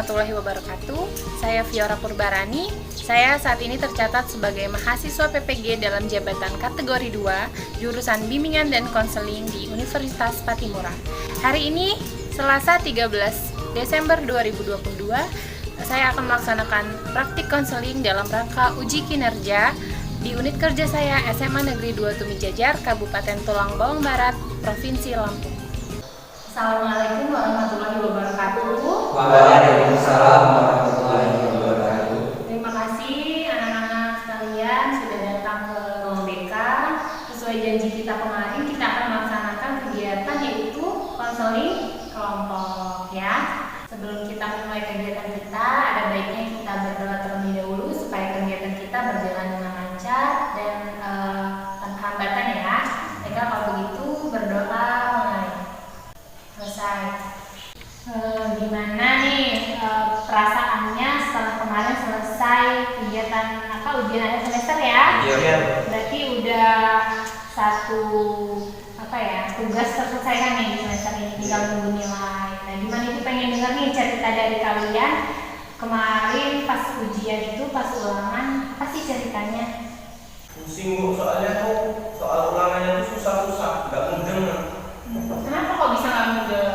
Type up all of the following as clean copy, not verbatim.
warahmatullahi wabarakatuh. Saya Fiora Purbarani. Saya saat ini tercatat sebagai mahasiswa PPG dalam jabatan kategori 2, jurusan Bimbingan dan Konseling di Universitas Patimura. Hari ini, Selasa 13 Desember 2022, saya akan melaksanakan praktik konseling dalam rangka uji kinerja di unit kerja saya SMA Negeri 2 Tumijajar, Kabupaten Tulang Bawang Barat, Provinsi Lampung. Assalamualaikum warahmatullahi wabarakatuh. Waalaikumsalam warahmatullahi wabarakatuh. Terima kasih anak-anak sekalian sudah datang ke ruang BK. Sesuai janji kita kemarin, kita akan melaksanakan kegiatan yaitu konseling kelompok ya. Sebelum kita memulai kegiatan kita, ada baiknya kita berdoa terlebih dahulu supaya kegiatan kita berjalan dengan lancar dan tanpa hambatan ya. Baiklah, kalau begitu berdoa mulai. Selesai. Gimana nih perasaannya setelah kemarin selesai kegiatan ujian akhir semester ya? Iya. Berarti udah satu tugas terselesaikan nih di semester ini, tinggal nunggu nilai. Nah, gimana itu pengen denger nih cerita dari kalian kemarin pas ujian itu, pas ulangan, apa sih ceritanya? Pusing bu, soalnya tuh soal ulangannya tuh susah-susah, nggak mudeng. Kenapa kok bisa nggak mudah?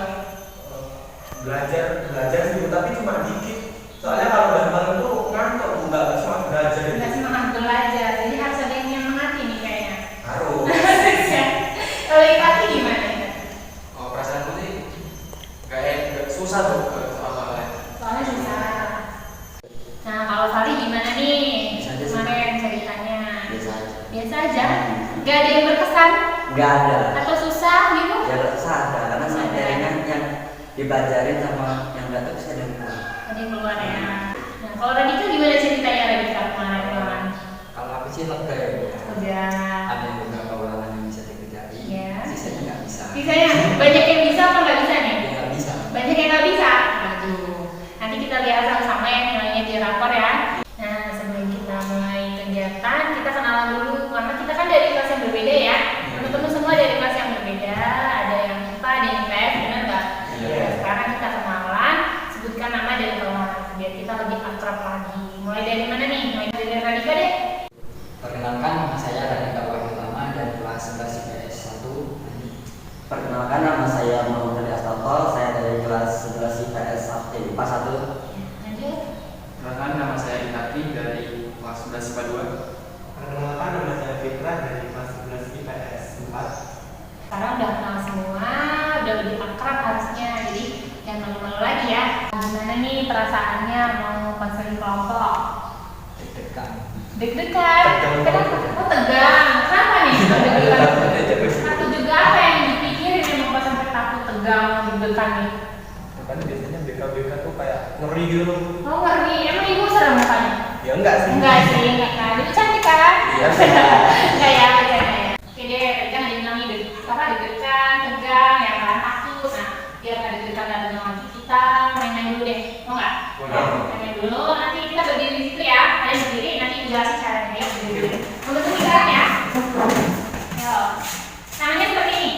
Belajar sih bu, tapi cuma dikit. Soalnya kalau udah malam tuh ngantuk, nggak semangat belajar. Nggak semangat belajar, jadi harus ada yang menyemangati nih kayaknya. Harus. Kalau Ikati gimana? Oh, perasaanku sih kayak susah tuh soalnya. Soalnya susah. Nah, kalau Fali gimana nih? Biasa aja sih. Kemarin ceritanya. Biasa aja. Biasa aja. Gak ada yang berkesan Nggak ada. atau susah gitu? Ya sadar karena materinya yang dipelajarin sama yang nggak tahu bisa ada yang keluar. Ada yang keluar ya. Nah, kalau Radika gimana ceritanya Radika kemarin? Kalau aku sih lega ya bu. Udah. Ada yang beberapa ulangan yang bisa dikerjain, Iya. sisanya nggak bisa. Sisanya banyak yang bisa apa nggak bisa nih? Ya nggak bisa. Banyak yang nggak bisa. Aduh. Nanti kita lihat sama-sama ya nilainya di rapor ya. Nah, sebelum kita mulai kegiatan, kita kenalan dulu karena kita kan dari kelas yang berbeda ya. Teman-teman semua dari kelas yang berbeda. Ada yang IPA, ada yang IPS, benar nggak? Iya. Sekarang kita kenalan, sebutkan nama dan kelas biar kita lebih akrab lagi. Mulai dari mana nih? Mulai dari Radika deh. Perkenalkan, nama saya Radika Wahidulama dari kelas 11 IPS 1. Perkenalkan, nama saya Muhammad Ali Astafal. Saya dari kelas 11 IPS 1. Lanjut. Perkenalkan, nama saya Ikati dari kelas 11 IPA 2. Perkenalkan, nama saya Fitra dari kelas 11 IPS 4. Sekarang udah kenal semua, udah lebih akrab harusnya, jadi jangan malu-malu lagi ya. Gimana nih perasaannya mau konseling kelompok? Deg-degan. Deg-degan? Kenapa? Oh tegang, kenapa nih deg-degan? Takut juga apa yang dipikirin emang pas sampai takut tegang, deg-degan nih? Kan biasanya BK tuh kayak ngeri gitu. Oh ngeri, emang ibu serem mukanya? Ya enggak sih. Enggak sih, enggak kan, ibu cantik kan? Iya. Enggak ya, enggak ya. Oke deh, tadi kan ada yang bilang nih deg-degan, tegang, ya kan, takut. Nah, biar nggak deg-degan dan tegang lagi, kita main-main dulu deh, mau nggak? Main-main dulu, nanti kita berdiri di situ ya. Kalian berdiri, nanti jelasin caranya ya, berdiri. Untuk sekarang ya. Ayo, tangannya seperti ini,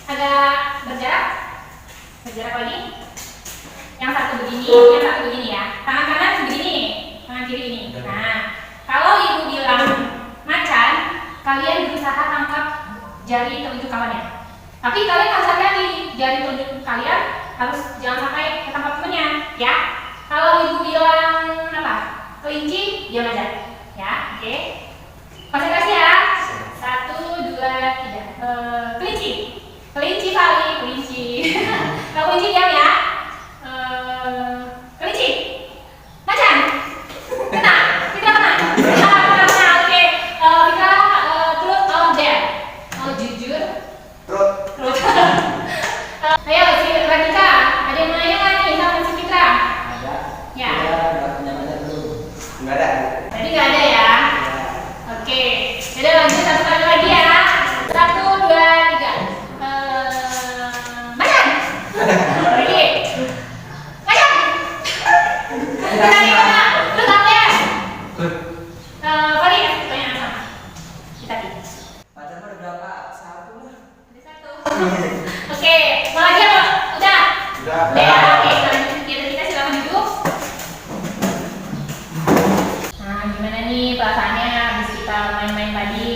agak berjarak lagi. Yang satu begini ya. Tangan kanan begini, tangan kiri ini. Nah, kalau ibu bilang macan, kalian berusaha tangkap jari telunjuk kawannya. Tapi kalian harus hati-hati, jari telunjuk kalian harus jangan sampai ketangkap temennya, ya. Kalau ibu bilang kelinci, diam aja, ya. Oke. Konsentrasi ya. 1, 2, 3. Kelinci kali, kelinci. Kalau kelinci diam ya. Kelinci, macan, kena, tidak kena. Oke. Kita truth or dare? Mau jujur? Truth. Ayo, si Radika, ada yang nanya nggak nih sama si Fitra? Ada. Ya. Saya nggak punya banyak dulu. Enggak ada. Tadi nggak ada ya? Oke. Jadi lanjut satu kali lagi ya. 1, 2, 3. Macan. Pergi. Macan. Lu tahu ya? Paling pertanyaan sama. Kita Pacar ada berapa? Satu lah. ada satu. Oke, mau lagi apa? Udah. Udah. Ya, oke. Lanjut kegiatan kita, silakan duduk. yang lain tadi?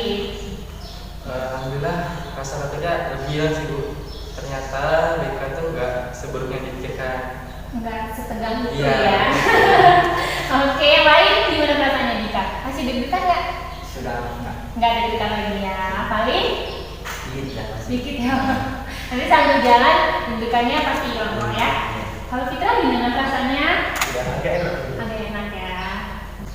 Alhamdulillah rasa tidak lebih sih Bu. Ternyata BK tuh nggak seburuk yang dipikirkan. Enggak setegang itu Iya. ya. Oke, yang lain gimana rasanya Dika? Masih deg-degan nggak? Sudah enggak Nggak deg-degan lagi ya. Paling sedikit ya masih. sedikit ya. Nanti sambil jalan deg-degannya pasti hilang kok ya. Kalau Fitra gimana rasanya? Ya, agak enak. Agak enak ya.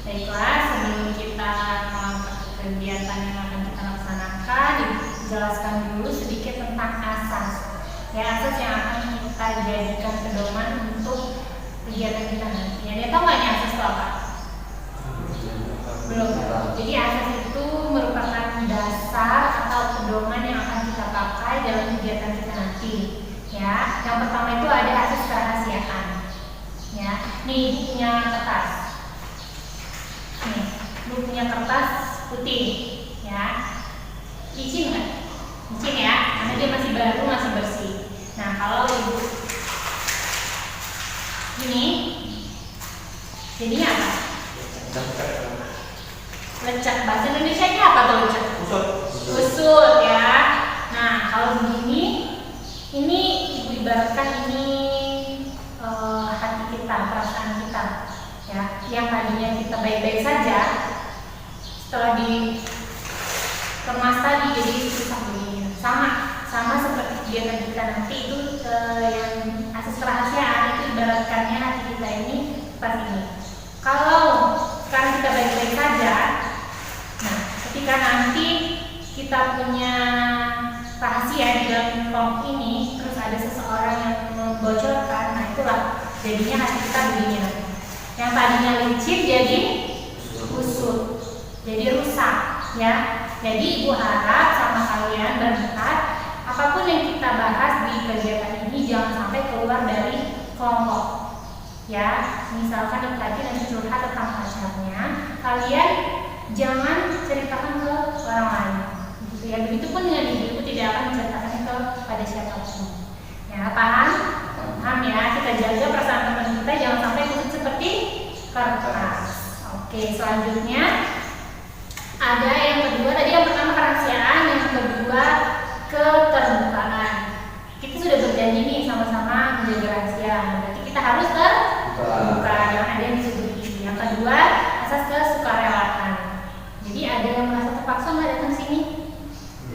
Baiklah, sebelum kita melakukan kegiatan yang akan kita laksanakan, dijelaskan dulu sedikit tentang asas. Ya, asas yang akan kita jadikan pedoman untuk kegiatan kita nanti. Ada tahu nggak nih asas itu apa? Belum. Jadi asas itu merupakan dasar atau pedoman yang akan kita pakai dalam kegiatan kita nanti. Ya, yang pertama itu ada asas kerahasiaan. Ya, nih punya kertas. Nih, lu punya kertas putih. Ya, licin nggak? Licin ya, karena dia masih baru, masih bersih. Nah, kalau ibu ini, jadinya apa? Lecek. Bahasa Indonesia-nya apa tuh lecek? Usut. Usut ya. Nah, kalau begini, ini ibu ibaratkan ini hati kita, perasaan kita, ya. Yang tadinya kita baik-baik saja, setelah dikemas tadi jadi susah begini. Sama seperti kegiatan kita nanti itu yang asas kerahasiaan itu ibaratkannya hati kita ini seperti ini. Kalau sekarang kita baik-baik saja, nah ketika nanti kita punya rahasia di dalam kelompok ini, terus ada seseorang yang membocorkan, nah itulah jadinya hati kita begini nanti. Yang tadinya licin jadi kusut, jadi rusak, ya. Jadi ibu harap sama kalian berempat, apapun yang kita bahas di kegiatan ini jangan sampai keluar dari kelompok. Ya, misalkan tadi nanti curhat tentang pacarnya, kalian jangan ceritakan ke orang lain. Gitu ya. Begitupun dengan ibu tidak akan menceritakan kepada siapapun. Ya, paham? Paham ya. Kita jaga perasaan teman kita jangan sampai kusut seperti kertas. Oke, selanjutnya ada yang kedua tadi, yang pertama kerahasiaan, yang kedua keterbukaan. Kita sudah berjanji nih sama-sama menjaga rahasia. Berarti kita harus terbuka, jangan ada yang disembunyiin. Yang kedua, asas kesukarelaan. Jadi ada yang merasa terpaksa nggak datang sini?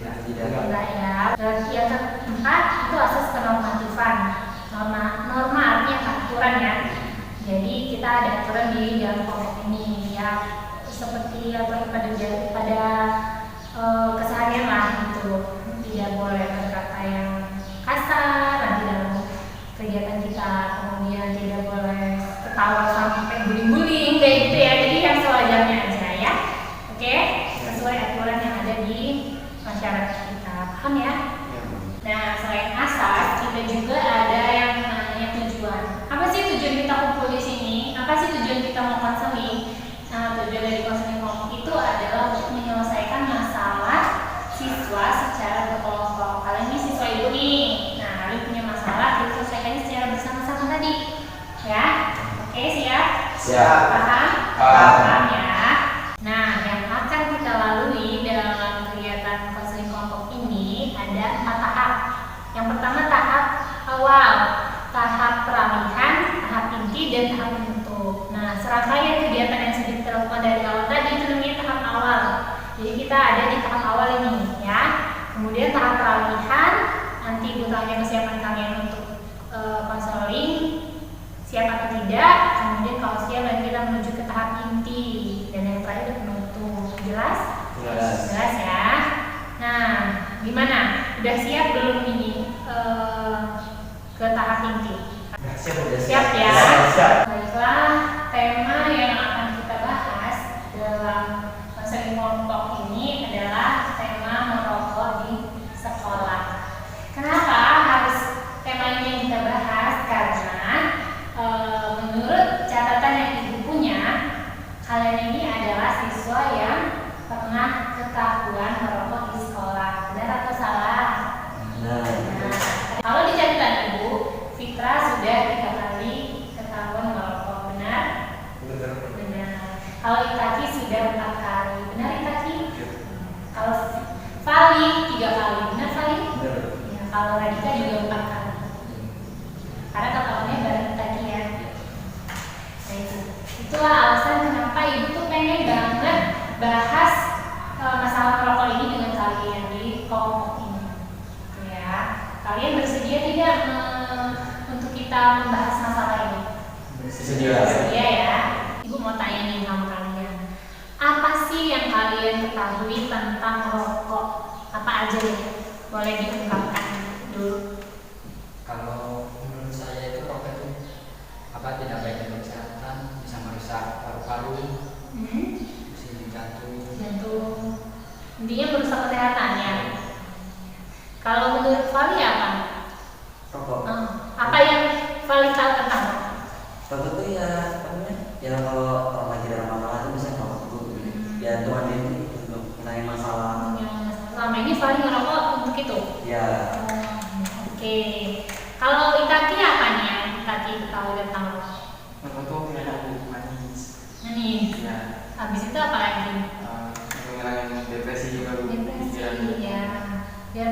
Tidak ya. Berarti yang keempat itu asas kenormatifan. Norma artinya aturan ya. Jadi kita ada aturan di dalam kelompok ini ya, seperti aturan pada keseharian lah gitu. Tidak boleh berkata yang kasar nanti dalam kegiatan kita, kemudian tidak boleh ketawa sampai guling-guling kayak gitu ya. Jadi yang sewajarnya aja ya. Oke, sesuai aturan yang ada di masyarakat kita. Paham ya? Nah, selain asas, kita juga ada yang namanya tujuan. Apa sih tujuan kita kumpul di sini? Apa sih tujuan kita mau konseling? Nah, tujuan dari konseling kelompok itu adalah untuk menyelesaikan masalah siswa secara berkelompok. Kalian ini siswa ibu nih. Nah, kalian punya masalah, diselesaikannya secara bersama-sama tadi. Ya? Oke, siap? Siap. Paham? Paham. Ya. Nah, yang akan kita lalui dalam kegiatan konseling kelompok ini ada 4 tahap. Yang pertama tahap awal, tahap peralihan, tahap inti, dan tahap penutup. Nah, serangkaian kegiatan yang sudah kita lakukan dari awal tadi itu namanya tahap awal. Jadi kita ada di tahap awal ini ya. Kemudian tahap peralihan, nanti ibu tanya kesiapan kalian untuk konseling, siap atau tidak. Kemudian kalau siap, dan kita menuju ke tahap inti, dan yang terakhir penutup. Jelas? Jelas ya. Nah, gimana? Udah siap belum ini ke tahap inti? Siap ya. Baiklah, tema yang akan kita bahas dalam konseling kelompok ini adalah tema merokok di sekolah. Kenapa harus tema ini yang kita bahas? Karena menurut catatan yang ibu punya, kalian ini adalah siswa yang pernah ketahuan merokok di sekolah. Benar atau salah? Nah, Nah, kalau di catatan ibu, Fitra sudah 3 kali Kalau Radika juga 4 kali. Karena kakaknya bareng tadi ya. Nah itulah alasan kenapa ibu tuh pengen banget bahas masalah merokok ini dengan kalian di kelompok ini. Gitu ya. Kalian bersedia tidak untuk kita membahas masalah ini? Bersedia. Bersedia ya. Ibu mau tanya nih sama kalian. Apa sih yang kalian ketahui tentang rokok? Apa aja ya? Boleh diungkapkan dulu. Kalau menurut saya itu rokok itu tidak baik untuk kesehatan, bisa merusak paru-paru, bisa jantung. Intinya merusak kesehatan ya. Kalau menurut Vali apa? Rokok. Apa yang Vali tahu tentang rokok? Rokok tuh ya apa namanya? Ya kalau orang lagi dalam masalah itu bisa rokok dulu. Ya cuma ini untuk menangani masalah. Selama ini Vali ngerokok untuk itu? Ya. Oke. Kalau Itaki apa nih yang Itaki tahu tentang rokok? Rokok tuh enak manis. Manis. Ya. Habis itu apa lagi? Mengurangi depresi juga bu. Depresi ya. Biar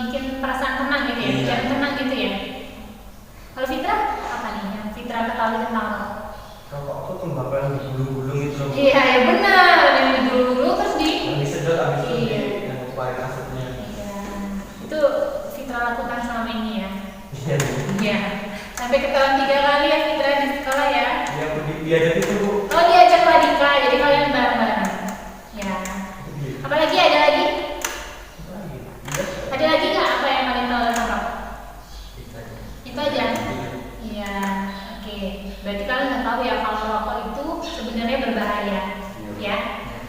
bikin perasaan tenang gitu ya, pikiran tenang gitu ya. Kalau Fitra apa nih yang Fitra ketahui tentang rokok? Rokok tuh tembakau yang digulung-gulung itu loh. Iya ya benar, yang dulu terus di. Yang disedot habis itu Iya. yang keluarin asapnya. Iya. Itu Fitra lakukan selama ini ya. Iya. Iya. Sampai ketahuan 3 kali ya Fitra di sekolah ya. Yang diajak itu bu. Oh diajak Radika, jadi kalian bareng-bareng. Ya. Apalagi ada lagi? Ada lagi nggak apa yang kalian tahu tentang rokok? Itu aja. Itu aja. Iya. Oke. Berarti kalian nggak tahu ya kalau rokok itu sebenarnya berbahaya, ya.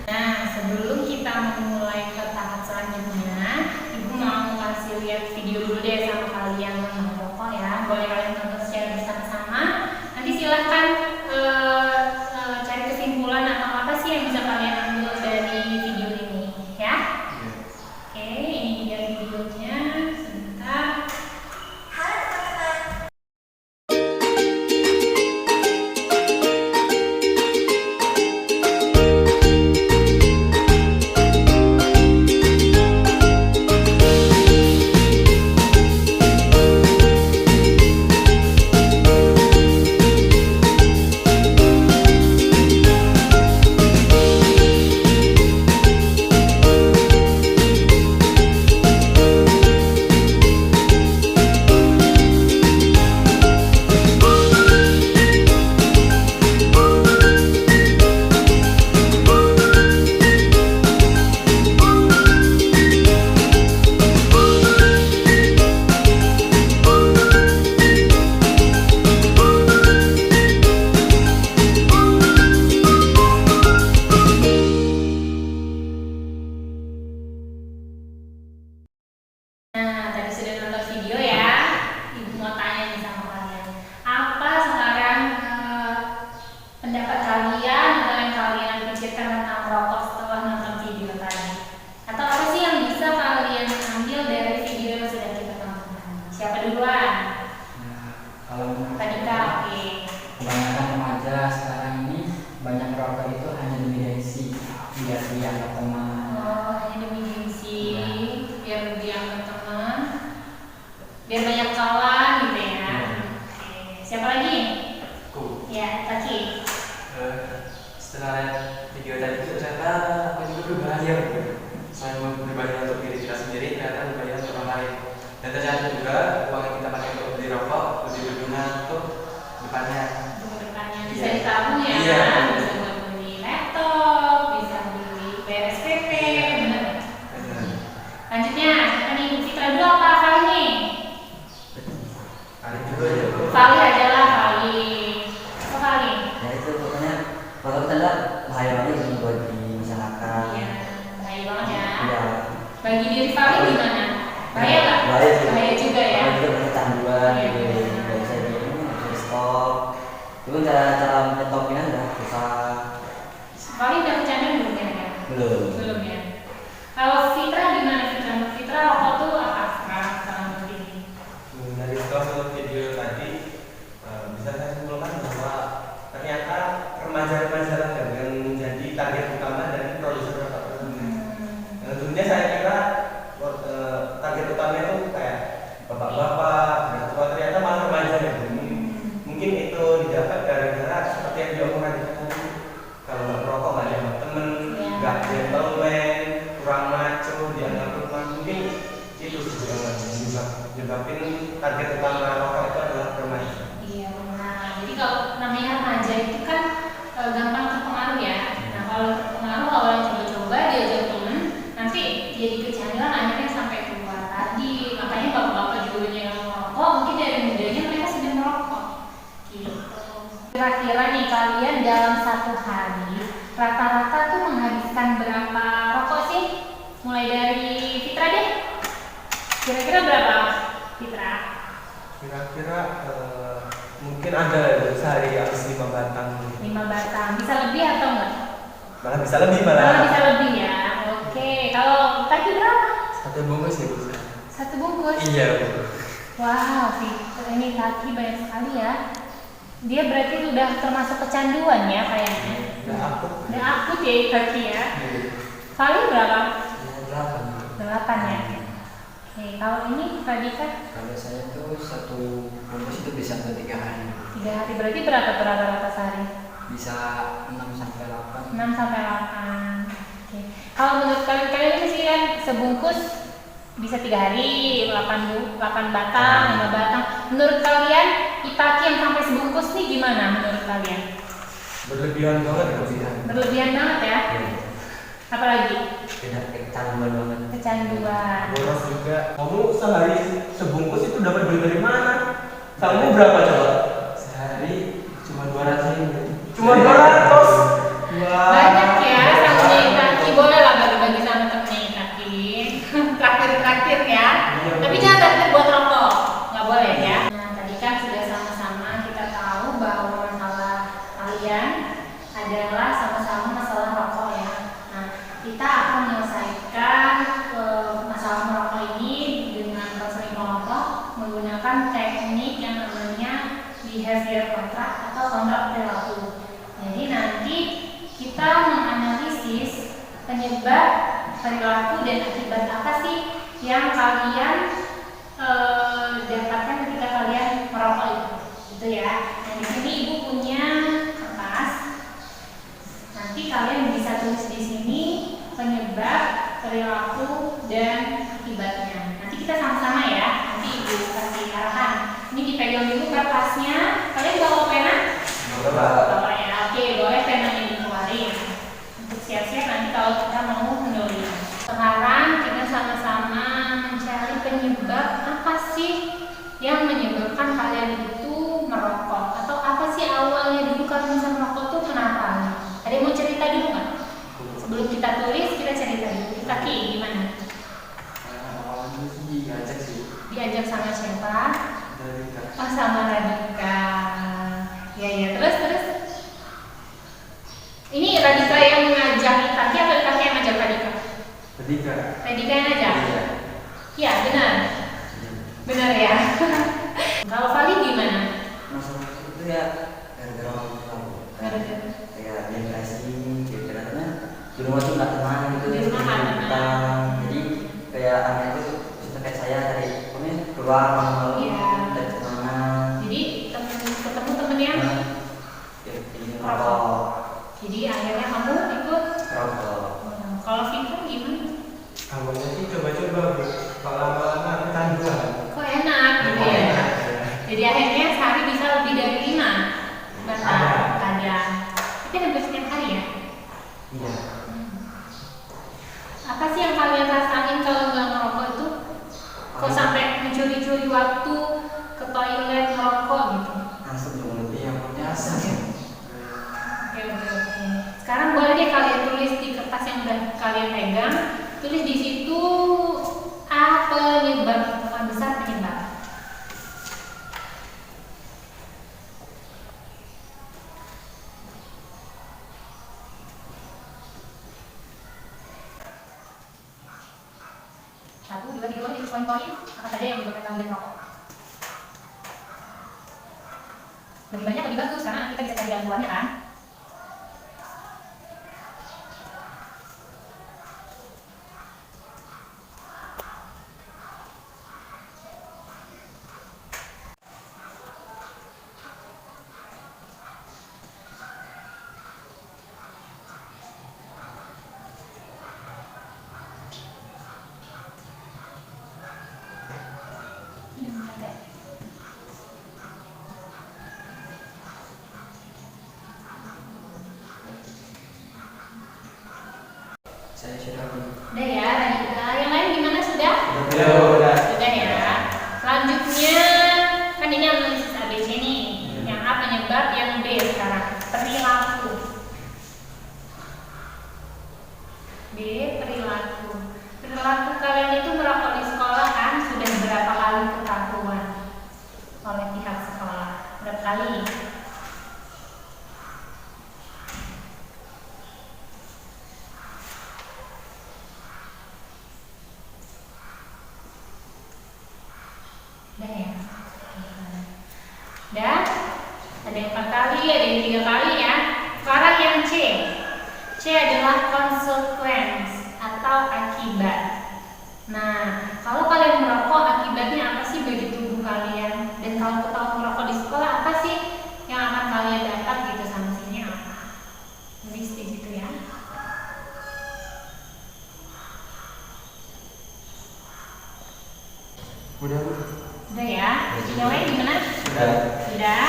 Nah sebelum kita memulai ke tahap selanjutnya, ibu mau kasih lihat video dulu deh sama kalian tentang rokok ya. Boleh kalian tonton secara bersama-sama. Nanti silahkan cari kesimpulan atau apa sih yang bisa kalian ambil dari video ini, ya. Oke, ini dia videonya. Sebentar. Nah, tadi sudah nonton video ya. Ibu mau tanya nih sama kalian. Apa sekarang pendapat kalian atau yang kalian pikirkan tentang rokok setelah nonton video tadi? Atau apa sih yang bisa kalian ambil dari video yang sudah kita tonton? Siapa duluan? Nah, kalau menurut Radika, oke. kebanyakan remaja sekarang ini banyak rokok itu hanya demi gengsi, biar dianggap teman. Oh, hanya demi gengsi, biar dianggap teman, biar banyak kawan gitu ya. Oke. Siapa lagi? Aku. Ya, Taki. Setelah lihat video tadi itu ternyata aku juga berbahaya gitu. Selain berbahaya untuk diri kita sendiri, ternyata berbahaya untuk orang lain. Dan ternyata juga uang yang kita pakai untuk beli rokok lebih berguna untuk depannya. Untuk depannya bisa Iya. ditabung ya, Iya. bisa buat beli laptop, bisa beli PSPP, bener. Benar. Lanjutnya, siapa nih? Fitra dulu apa Vali nih? Ada juga ya bu. Vali adalah Vali. Apa Vali? Ya itu pokoknya rokok itu adalah bahaya banget sih buat di masyarakat. Iya, bahaya banget ya. Iya. Bagi diri Vali gimana? Bahaya nggak? Bahaya sih. Bahaya juga ya. Bahaya juga banyak kecanduan Iya. gitu. Nggak bisa di ini, nggak bisa di stop. Itu cara nyetopinnya udah susah. Vali udah kecanduan belum ya? Belum. Belum ya. Kalau Fitra gimana Fitra? Menurut Fitra rokok tuh apa sekarang begini? Dari setelah video tadi bisa saya simpulkan bahwa ternyata remaja-remaja lah yang menjadi target utama dari produser rokok tersebut. Tentunya saya kira target utama itu kayak target utama rokok itu adalah remaja. Iya benar. Jadi kalau namanya remaja itu kan gampang terpengaruh ya. Nah kalau terpengaruh awalnya coba-coba diajak temen, nanti jadi kecanduan akhirnya sampai tua tadi. Makanya bapak-bapak juga yang merokok, mungkin dari mudanya mereka sudah merokok. Gitu. Kira-kira nih kalian dalam satu hari rata-rata tuh menghabiskan berapa rokok sih? Mulai dari Fitra deh. Kira-kira berapa Fitra? Kira-kira mungkin ada sehari habis 5 batang. 5 batang. Bisa lebih atau enggak? Malah bisa lebih Malah malah. bisa lebih ya. Oke. Kalau tadi berapa? 1 bungkus ya Bu. 1 bungkus. Iya Bu. Wow, Fitra ini kaki banyak sekali ya. Dia berarti sudah termasuk kecanduan ya kayaknya. Udah akut. Udah akut ya kaki ya. Kali berapa? Ya 8. 8 ya. Oke, kalau ini tadi kan Kalau saya tuh 1 bungkus itu bisa untuk 3 hari. 3 hari, berarti berapa tuh rata-rata sehari? Bisa 6 sampai 8. 6 sampai 8. Oke. Kalau menurut kalian ini sih kan sebungkus bisa 3 hari, 8 batang, 5 batang. Menurut kalian Itaki yang sampai sebungkus nih gimana menurut kalian? Berlebihan banget berlebihan. Berlebihan banget ya. Apalagi Beda kecanduan banget. kecanduan. Boros juga. Kamu sehari sebungkus itu dapat duit dari mana? Kamu berapa coba? Sehari cuma 200 ribu. Cuma 200. Wah. Banyak ya sama Itaki, boleh lah bagi-bagi sama temennya Itaki. Traktir-traktir ya. Tapi jangan traktir buat rokok, nggak boleh ya. Nah tadi kan sudah sama-sama kita tahu bahwa masalah kalian adalah sama-sama masalah rokok ya. Nah kita akan menyelesaikan masalah merokok ini dengan konseling kelompok menggunakan teknik yang namanya behavior contract atau kontrak perilaku. Jadi nanti kita menganalisis penyebab perilaku dan akibat apa sih yang kalian dapatkan ketika kalian merokok itu ya. Nah di sini ibu punya kertas. Nanti kalian bisa tulis di sini penyebab perilaku dan akibatnya. Nanti kita sama-sama ya. Nanti ibu kasih arahan. Ini dipegang dulu kertasnya. Kalian bawa pena? Bawa ya. Oke, boleh penanya dikeluarin. Untuk siap-siap nanti kalau kita mau menulis. Sekarang kita sama-sama mencari penyebab apa sih yang menyebabkan kalian itu merokok, atau apa sih awalnya dulu kalian bisa merokok tuh kenapa? Ada yang mau cerita dulu nggak? Sebelum kita tulis kita cerita dulu. Kita gimana? Awalnya sih diajak sih. Diajak sama siapa? Dari Kak. Oh sama Radika. Ya terus. Ini Radika yang mengajak Itaki atau Itaki yang ngajak Radika? Tadi Kak. Radika yang ngajak? Iya. Iya benar. Benar ya. Kalau Fali gimana? Masalah itu ya gara-gara orang tua. Gara-gara? Kayak depresi, gitu karena di rumah tuh nggak tenang gitu. Di rumah nggak tenang. Utang. Jadi kayak aneh itu sudah kayak saya dari pokoknya keluar malam-malam Iya. dari semangat. Jadi ketemu temennya. Ya, ini rokok, Jadi akhirnya kamu ikut. rokok. Kalau Fitra gimana? Awalnya sih coba-coba Bu. Kalau lama-lama kecanduan. Kok enak gitu ya? Enak, ya. Jadi akhirnya sehari bisa lebih dari 5 batang kadang. Tapi hampir setiap hari ya? Iya. Apa sih yang kalian rasain kalau nggak ngerokok itu? Kok sampai mencuri-curi waktu ke toilet ngerokok gitu? Langsung ke mulut. Iya, punya asam ya. Oke. Sekarang boleh deh kalian tulis di kertas yang udah kalian pegang. Tulis di situ penyebab besar penyebab. Satu, dua, tiga, itu poin-poin apa saja yang menyebabkan kalian merokok. Lebih banyak lebih bagus karena kita bisa cari gangguannya kan. Udah. Sudah ya. Selanjutnya kan ini analisis ABC nih. Yang A penyebab, yang B sekarang perilaku. B perilaku. Perilaku kalian itu merokok di sekolah kan sudah berapa kali ketahuan oleh pihak sekolah? Berapa kali? Udah ya. Dan ada yang 4 kali, ada yang 3 kali ya. Sekarang yang C. C adalah consequence atau akibat. Nah, kalau kalian merokok, akibatnya apa sih bagi tubuh kalian? Dan kalau ketahuan merokok di sekolah, apa sih yang akan kalian dapat gitu, sanksinya apa? List di situ ya. Udah. Udah ya. Yang lain gimana? Sudah. Sudah.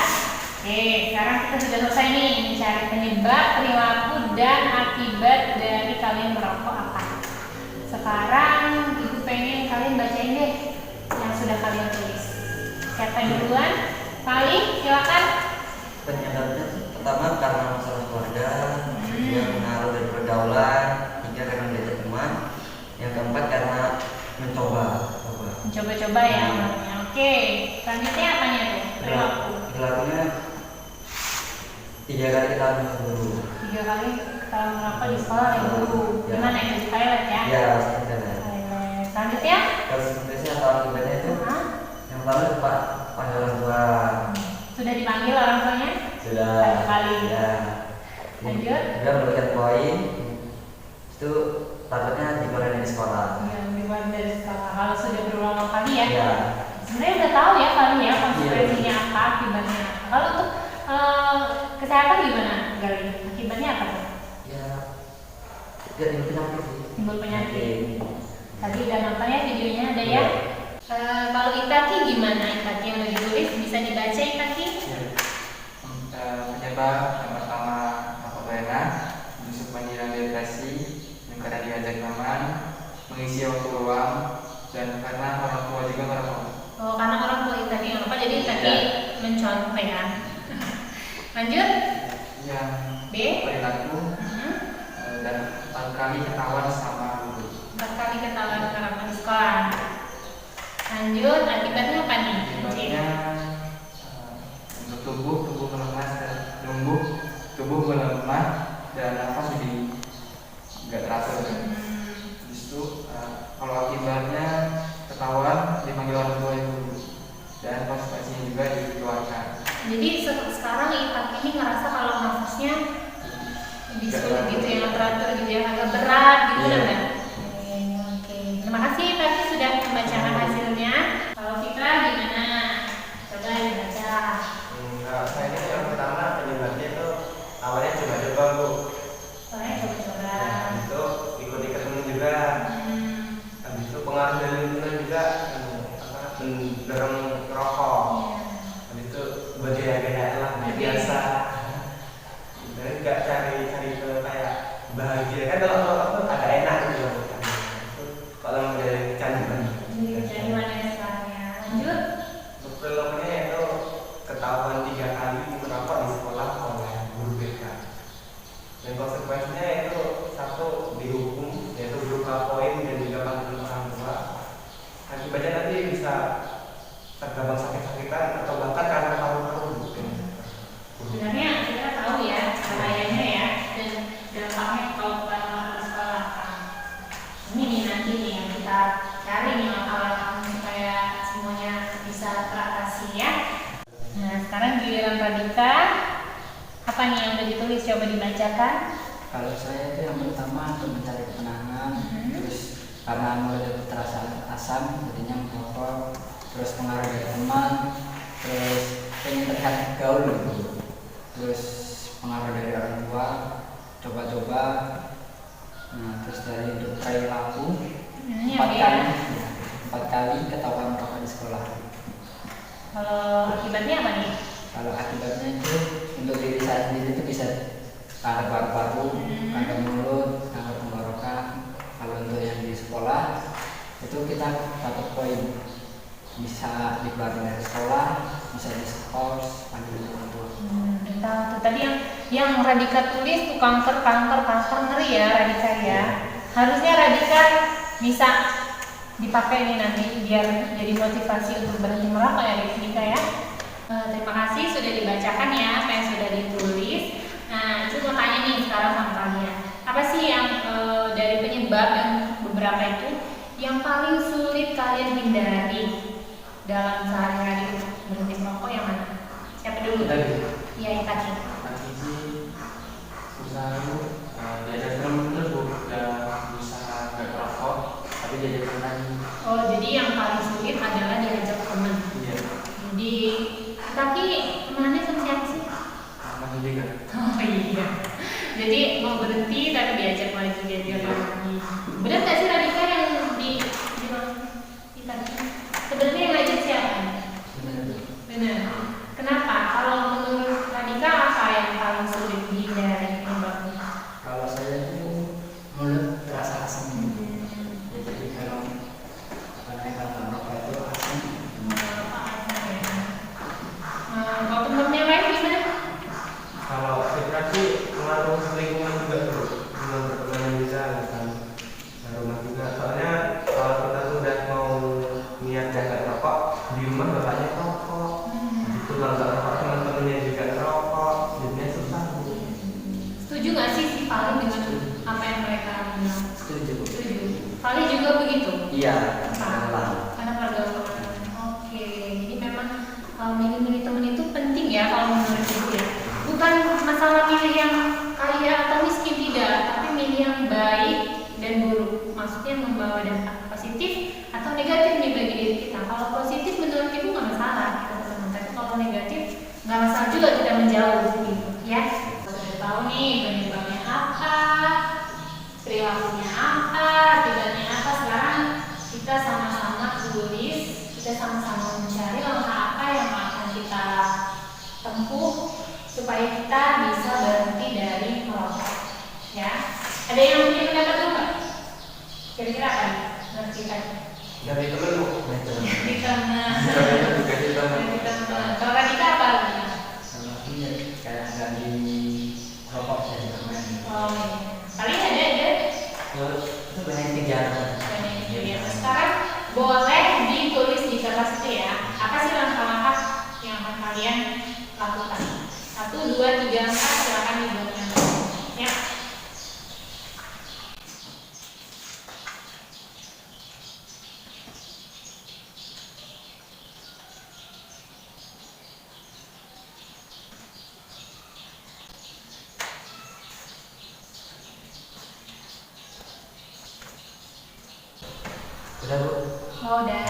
Oke, sekarang kita sudah selesai nih mencari penyebab, perilaku, dan akibat dari kalian merokok apa. Sekarang ibu pengen kalian bacain deh yang sudah kalian tulis. Siapa yang duluan? Kali, silakan. Penyebabnya pertama karena masalah keluarga, yang pengaruh dari pergaulan, hingga karena belajar teman. Yang keempat karena mencoba. Coba-coba ya orangnya. Oke, selanjutnya apanya tuh? Perilaku. Perilakunya 3 kali kita dulu. 3 kali kalau merokok di sekolah oleh guru. Ya. Gimana itu di toilet ya? Ya, seperti itu. Toilet. Selanjutnya? Kalau sebenarnya atau akibatnya itu Hah? yang pertama Pak panggil orang tua. Sudah dipanggil orang tuanya? Sudah. 1 kali. Ya. Lanjut. Juga memberikan poin. Itu takutnya dikeluarin dari sekolah. Ya, dibuat dari sekolah. Kalau sudah berulang kali ya? Ya. Sebenarnya udah tahu ya kali ya konsekuensinya apa, akibatnya apa. Kalau untuk kesehatan gimana, Gali? Akibatnya apa tuh? Ya. Biar ini penyakit sih. Timbul penyakit. Oke. Tadi udah nonton ya videonya, ada ya? Kalau Itaki gimana? Itaki yang udah ditulis bisa dibaca Itaki? Penyebab yang pertama rokok enak, justru penyerang depresi, yang karena diajak teman, mengisi waktu luang, dan karena orang tua juga merokok. Oh, karena orang tua Itaki yang lupa, jadi Itaki Ya. mencontoh ya. Lanjut. Yang B. perilaku dan 4 kali ketahuan sama guru. 4 kali ketahuan merokok di sekolah. Lanjut, akibatnya apa nih? Akibatnya untuk tubuh melemah dan nafas jadi nggak teratur. Justru kalau akibatnya ketahuan dipanggil orang tua itu dan konsekuensinya juga dikeluarkan. Jadi sekarang Itaki ini ngerasa kalau nafasnya lebih sulit gitu ya, teratur gitu ya, agak berat gitu Iya. kan? Oke. Terima kasih Itaki sudah membacakan hasilnya. Kalau Fitra gimana? Coba dibaca. Nah, saya ini yang pertama penyebabnya itu awalnya coba-coba Bu. Soalnya coba-coba. Nah, itu ikut-ikut temen juga. Habis itu pengaruh dari lingkungan juga mendorong rokok. Iya. Habis itu bergaya-gaya lah biasa. Dan nggak cari ke kayak bahagia kan kalau rokok tuh agak enak gitu loh. Kalau menjadi kecanduan. Jadi kecanduan ya sekarang ya. Lanjut. Untuk perilakunya itu ketahuan 3 kali merokok di sekolah oleh guru BK. Dan konsekuensinya itu 1 dihukum, yaitu berupa poin dan juga panggilan orang tua. Akibatnya nanti bisa tergabung sakit-sakitan atau bahkan karena paru-paru. Sebenarnya kita tahu ya bahayanya ya dan dampaknya kalau kita melakukan sekolah. Ini nih nanti nih yang kita cari nih langkah-langkah supaya semuanya bisa teratasi ya. Nah sekarang giliran Radika, apa nih yang udah ditulis, coba dibacakan. Kalau saya itu yang pertama untuk mencari ketenangan, terus karena mulai terasa asam, jadinya merokok, terus pengaruh dari teman, terus pengen terlihat gaul gitu, terus pengaruh dari orang tua, coba-coba, nah terus dari untuk perilaku, Ini 4 apa ya? kali, 4 kali ketahuan merokok di sekolah. Kalau akibatnya apa nih? Kalau akibatnya itu untuk diri saya sendiri itu bisa kanker paru-paru, kanker mulut, kanker tenggorokan. Kalau untuk yang di sekolah itu kita dapat poin, bisa dikeluarin dari sekolah, bisa di skors, panggil orang tua. Tahu tuh tadi yang Radika tulis tuh kanker ngeri ya Radika ya. Harusnya Radika bisa dipakai nih nanti biar jadi motivasi untuk berhenti merokok ya Radika ya. Terima kasih sudah dibacakan ya apa yang sudah ditulis. Nah itu mau tanya nih sekarang sama kalian, apa sih yang dari penyebab yang beberapa itu yang paling sulit kalian hindari dalam sehari-hari berhenti merokok yang mana? Siapa dulu? Iya, yang tadi. Tadi sih susah diajak teman-teman udah berusaha nggak merokok, tapi diajak teman. Oh, jadi yang paling sulit adalah diajak teman. Iya. Jadi, tapi temannya sama siapa sih? Sama juga kan. Oh iya. Jadi mau berhenti tapi diajak lagi lagi. Benar nggak sih Radika yang di tadi? Sebenarnya yang ngajak siapa? Benar. Kenapa? Kalau menurut Radika apa yang paling sulit dihindari penyebabnya? Kalau saya itu mulut terasa asam. Ya, jadi kalau merokok itu asam. Apa aja ya? Kalau temennya lain gimana? Kalau Fitra sih pengaruh lingkungan juga bro, dengan pertemanan bisa kan rumah juga. Soalnya kalau kita tuh udah mau niat jaga rokok di rumah bapaknya rokok, itu kalau nggak rokok teman-temannya juga rokok, jadinya susah. Setuju nggak sih si Fali dengan apa yang mereka bilang? Setuju. Setuju. Fali juga begitu? Iya, Karena pergaulan. Oke, jadi memang milih-milih teman itu penting ya kalau menurut ibu ya. Bukan masalah milih yang kaya atau miskin tidak, tapi milih yang baik dan buruk. Maksudnya membawa dampak positif atau negatif nih bagi diri kita. Kalau positif menurut ibu nggak masalah kita teman, tapi kalau negatif nggak masalah juga kita menjauh gitu ya. Sudah tahu nih penyebabnya apa, perilakunya apa, akibatnya apa. Sekarang kita sama-sama tulis, kita sama-sama mencari langkah apa yang akan kita tempuh supaya kita bisa berhenti dari merokok. Ya, ada yang punya pendapat dulu nggak? Kira-kira apa? Berhenti tadi. Dari temenmu, Di teman. juga Di teman. Kalau Radika apa? Sama ini kayak dari rokok saya teman. Oh, iya. Paling ada. Itu banyak kegiatan. Sekarang boleh ditulis di kertas itu ya. Apa sih langkah-langkah yang akan kalian lakukan? 1, 2, 3, 4 silakan dibuat ya. Udah bu? Oh, udah.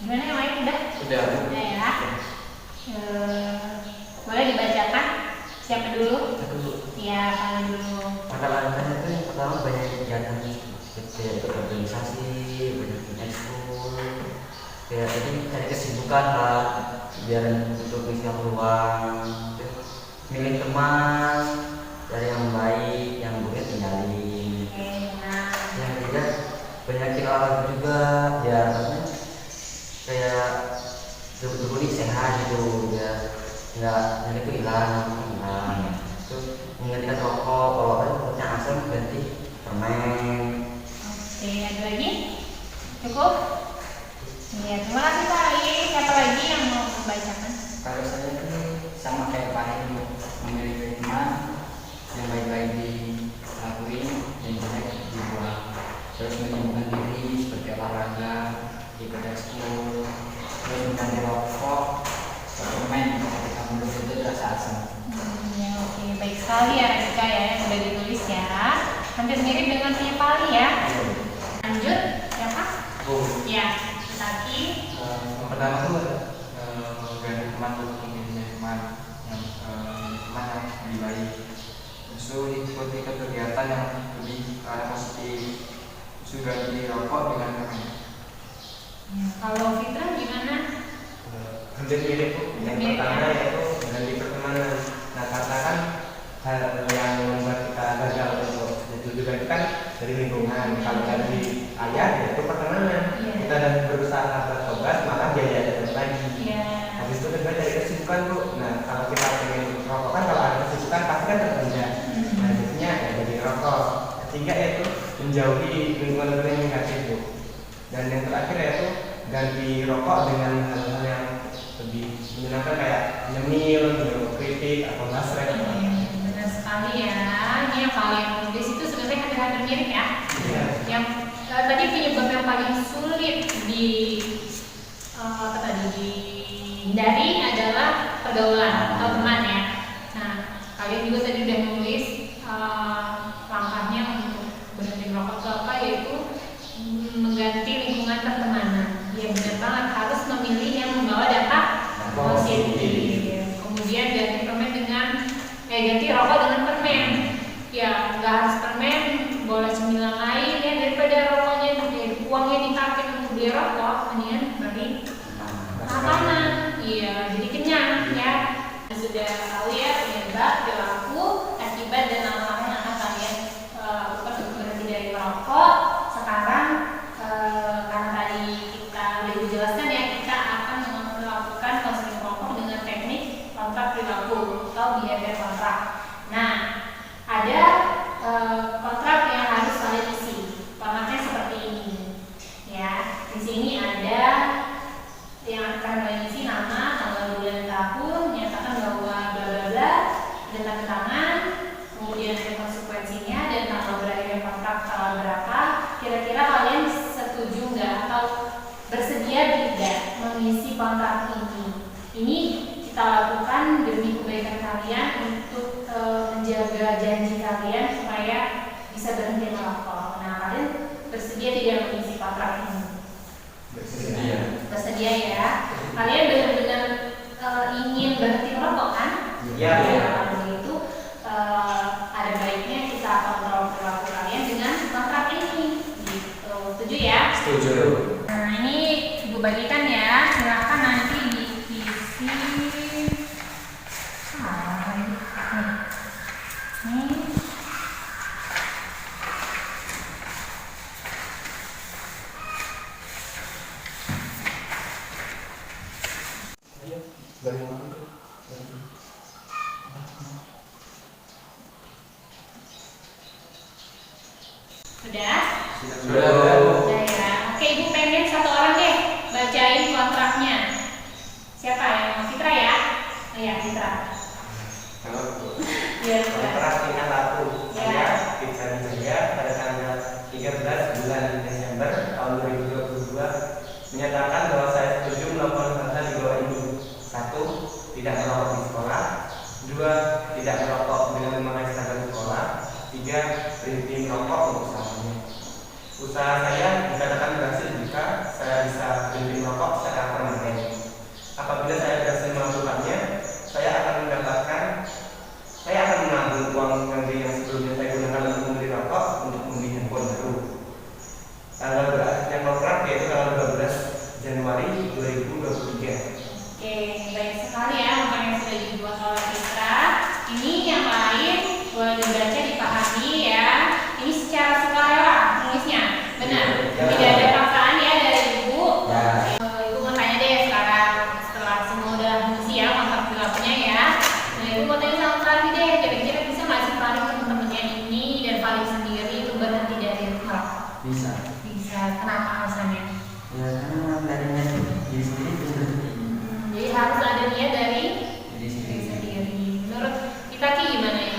Gimana yang lain udah? Udah. Udah ya. Boleh dibacakan? Siapa dulu? Aku Iya, kalian dulu. langkah-langkahnya itu yang pertama banyak kegiatan kayak berorganisasi, banyak ekskul, kayak jadi cari kesibukan lah biar untuk isi waktu luang. Terus milih teman dari yang baik, yang buruk tinggalin. Oke, nah. Yang ketiga banyakin olahraga juga biar kayak tubuh ini sehat gitu, biar nggak itu hilang. Terus menghentikan rokok, kalau kan rokoknya asam ganti permen. Oke, ada lagi? Cukup? Iya, terima kasih Pak Ali. Siapa lagi yang mau membacakan? Kalau saya itu sama kayak Pak Heru, memilih teman yang baik-baik dilakuin dan jelek dibuang. Terus menyembuhkan diri seperti olahraga, ikut ekskul, terus menghindari rokok, permen ketika mulut itu terasa asam. Ya, oke, baik sekali ya Radika ya yang sudah ditulis ya. Hampir mirip dengan punya Pak Ali ya. Lanjut, siapa? Ya, tadi. Yang pertama tuh ganti teman tuh, memilih teman yang lebih baik. Terus ikuti kegiatan yang lebih ke arah positif. Terus ganti rokok dengan teman. Ya, kalau Fitra gimana? hampir mirip Bu. Yang Mirip, pertama ya. yaitu ganti pertemanan. Nah karena kan hal yang membuat kita gagal untuk itu juga itu kan dari lingkungan. Kalau dari ayah yaitu pertemanan. Dan yang terakhir yaitu ganti rokok dengan hal-hal yang lebih menyenangkan kayak nyemil, kritik atau nasrek. Benar sekali ya. Ini yang kalian tulis itu sebenarnya hampir-hampir mirip ya. Yang tadi penyebab yang paling sulit dihindari adalah pergaulan atau teman ya. Nah, kalian juga tadi udah nulis langkahnya untuk berhenti merokok itu apa, yaitu mengganti lingkungan pertemanan. Ya benar banget, harus memilih yang membawa dampak positif. Kemudian ganti rokok dengan permen. Ya nggak harus permen, boleh cemilan lain ya, daripada rokoknya uangnya dipakai untuk beli rokok, mendingan beli makanan. Iya, jadi kenyang ya. Sudah tahu ya penyebab, perilaku, akibat dan langkah yang akan kalian lakukan untuk berhenti dari merokok. Sekarang karena tadi kita udah dijelaskan ya, kita akan melakukan konseling merokok dengan teknik kontrak perilaku atau behavior kontrak. Nah, ada kontrak yang harus kalian isi. Formatnya seperti ini ya. Di sini ada yang akan kalian isi nama, tanggal, bulan, tahun, menyatakan bahwa bla bla bla, ada tanda tangan, kemudian ada konsekuensinya dan tanggal berakhirnya kontrak tanggal berapa. Kira-kira kalian setuju nggak atau bersedia tidak mengisi kontrak ini? Ini kita lakukan demi kebaikan kalian untuk menjaga janji kalian supaya bisa berhenti merokok. Nah, kalian bersedia tidak mengisi kontrak ini? Bersedia ya. Kalian benar-benar ingin berhenti merokok kan? Iya. Kalau begitu ada baiknya kita kontrol perilaku kalian dengan kontrak ini. Gitu. Setuju ya? Setuju. Nah, ini ibu bagikan ya. Silahkan nanti diisi. Nih. Sudah? Sudah ya. Oke, ibu pengen satu orang deh bacain kontraknya. Siapa yang Citra ya? Oh ya, Citra. Iya, Kontrak tingkat laku. Ya. Saya Fitri Wijaya pada tanggal 13 bulan Desember tahun 2022 menyatakan bahwa saya setuju melakukan hal di bawah ini. 1. Tidak merokok di sekolah. 2. Tidak merokok dengan memakai seragam sekolah. 3. Berhenti merokok untuk usahanya. Usaha saya dikatakan berhasil jika saya bisa berhenti merokok secara permanen. Apabila saya berhasil melakukannya, saya akan menabung uang yang sebelumnya saya gunakan untuk membeli rokok untuk membeli handphone baru. Tanggal berakhirnya kontrak yaitu tanggal 12 Januari 2023. Oke, baik sekali ya apa yang sudah dibuat oleh Citra. Ini yang lain boleh dibaca, dipahami ya. Ini secara sukarela nulisnya, benar. Tidak ada paksaan ya dari ibu. Ibu mau tanya deh sekarang setelah semua udah ngisi ya kontrak perilakunya ya. Nah, ibu mau tanya sama Fali deh, kira-kira bisa nggak sih Fali temen-temennya ini dan Fali sendiri itu berhenti dari merokok? Bisa. Bisa. Kenapa alasannya? Ya karena dari diri sendiri bisa berhenti. Jadi harus ada niat dari Diri sendiri. sendiri. Menurut kita Ki gimana ya?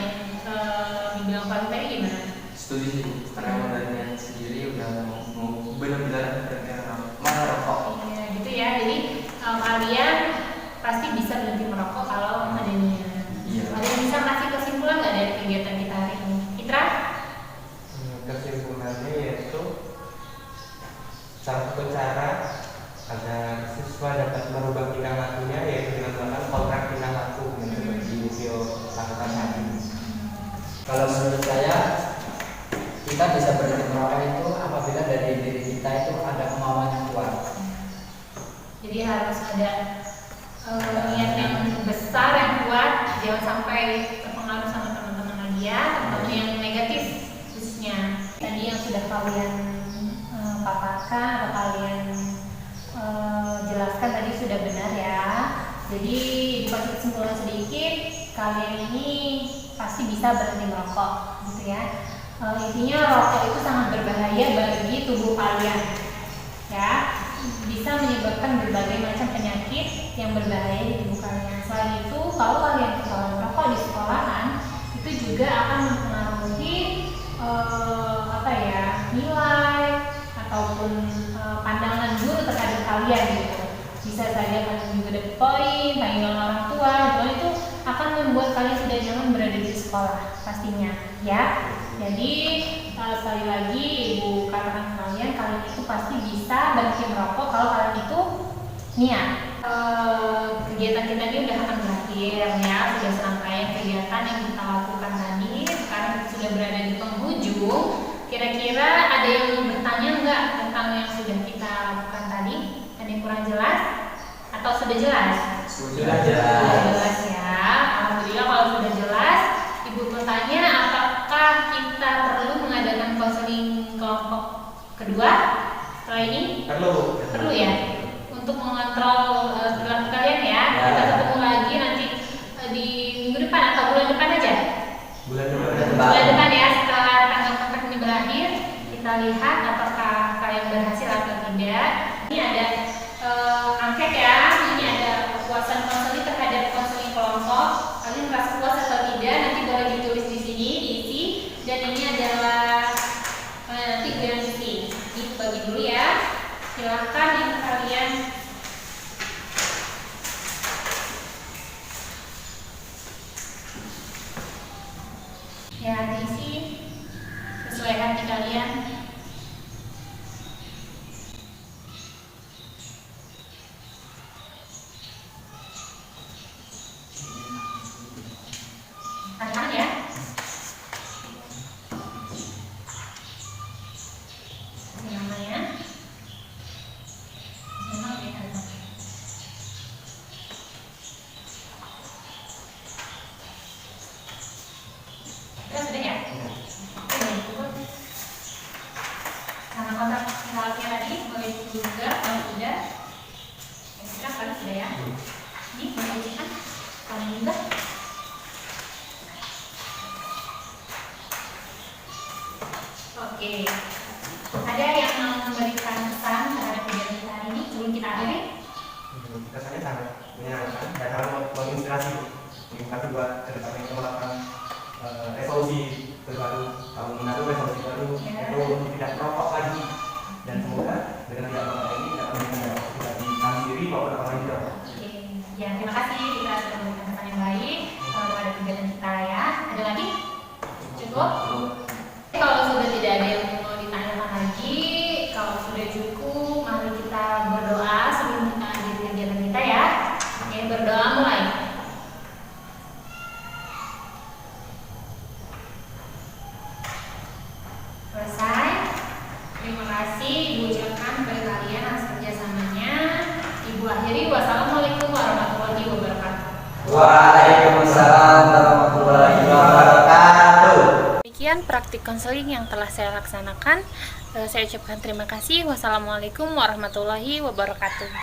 Dibilang paling tadi gimana? Setuju sih, karena dari niat sendiri udah mau benar-benar berhenti merokok. Iya gitu ya. Jadi kalian pasti bisa berhenti merokok kalau ada niat. Iya. Ada yang bisa kasih kesimpulan nggak dari kegiatan kita hari ini? Citra? Kesimpulannya yaitu satu cara agar siswa dapat merubah tingkah lakunya yaitu dengan melakukan kontrak tingkah laku yang seperti video lakukan tadi. Kalau menurut saya, kita bisa berhenti merokok itu apabila dari diri kita itu ada kemauan yang kuat. Jadi harus ada niat yang besar, yang kuat, jangan sampai terpengaruh sama teman-teman lagi ya, teman-teman yang negatif khususnya. Tadi yang sudah kalian paparkan atau kalian jelaskan tadi sudah benar ya. Jadi dikasih kesimpulan sedikit, kalian ini pasti bisa berhenti merokok, gitu ya. Intinya rokok itu sangat berbahaya bagi tubuh kalian. menyebabkan berbagai macam penyakit yang berbahaya di tubuh kalian. Selain itu, kalau kalian ketahuan merokok di sekolahan, itu juga akan mempengaruhi nilai ataupun pandangan guru terhadap kalian gitu. Bisa saja kalian juga dapat poin, panggilan orang tua, dan itu akan membuat kalian tidak nyaman berada di sekolah pastinya, ya. Jadi sekali lagi ibu katakan kalian itu pasti bisa berhenti merokok kalau kalian itu niat. Kegiatan kita ini udah akan berakhir ya, sudah serangkaian kegiatan yang kita lakukan tadi. Sekarang sudah berada di penghujung. Kira-kira ada yang mau bertanya nggak tentang yang sudah kita lakukan tadi? Ada yang kurang jelas? Atau sudah jelas? Sudah Jelas ya. Alhamdulillah kalau sudah jelas. Ibu bertanya, apakah kita perlu mengadakan konseling kelompok kedua setelah ini? Perlu ya, untuk mengontrol perilaku kalian ya. Kita ketemu lagi nanti di minggu depan atau bulan depan aja. Bulan depan ya, setelah tanggal kontrak ini berakhir, kita lihat apakah kalian berhasil atau tidak. Ini ada angket ya, ini ada kepuasan konseling terhadap konseling kelompok. Kalian merasa puas atau tidak? Nanti boleh ditulis di sini, diisi. Dan ini adalah nanti gue yang isi. Ini bagi dulu ya. Silahkan yang kalian ya diisi sesuai hati kalian. Tangan ya. Ini namanya. Memang ya. Sudah ya. Karena kontrak finalnya tadi boleh juga kalau sudah. Kira kalian sudah ya. Ini boleh dilihat. Kalian juga. Oke, ada yang mau memberikan pesan terhadap kegiatan kita hari ini sebelum kita akhiri? Kesannya sangat menyenangkan dan sangat menginspirasi buat kedepannya kita melakukan resolusi terbaru, tahun baru, resolusi baru itu untuk tidak merokok lagi, dan semoga dengan tidak merokok ini dapat memberikan dampak tidak di kami sendiri maupun orang lain juga. Oke, ya terima kasih kita sudah memberikan pesan yang baik kepada kegiatan kita ya. Ada lagi? Cukup? Kalau sudah tidak ada yang mau ditanyakan lagi, kalau sudah cukup, mari kita berdoa sebelum kita akhiri kegiatan kita ya. Oke, berdoa mulai. Selesai. Terima kasih Ibu ucapkan kepada kalian atas kerjasamanya. Ibu akhiri, wassalamualaikum warahmatullahi wabarakatuh. Waalaikumsalam warahmatullahi wabarakatuh. Demikian praktik konseling yang telah saya laksanakan. Saya ucapkan terima kasih. Wassalamualaikum warahmatullahi wabarakatuh.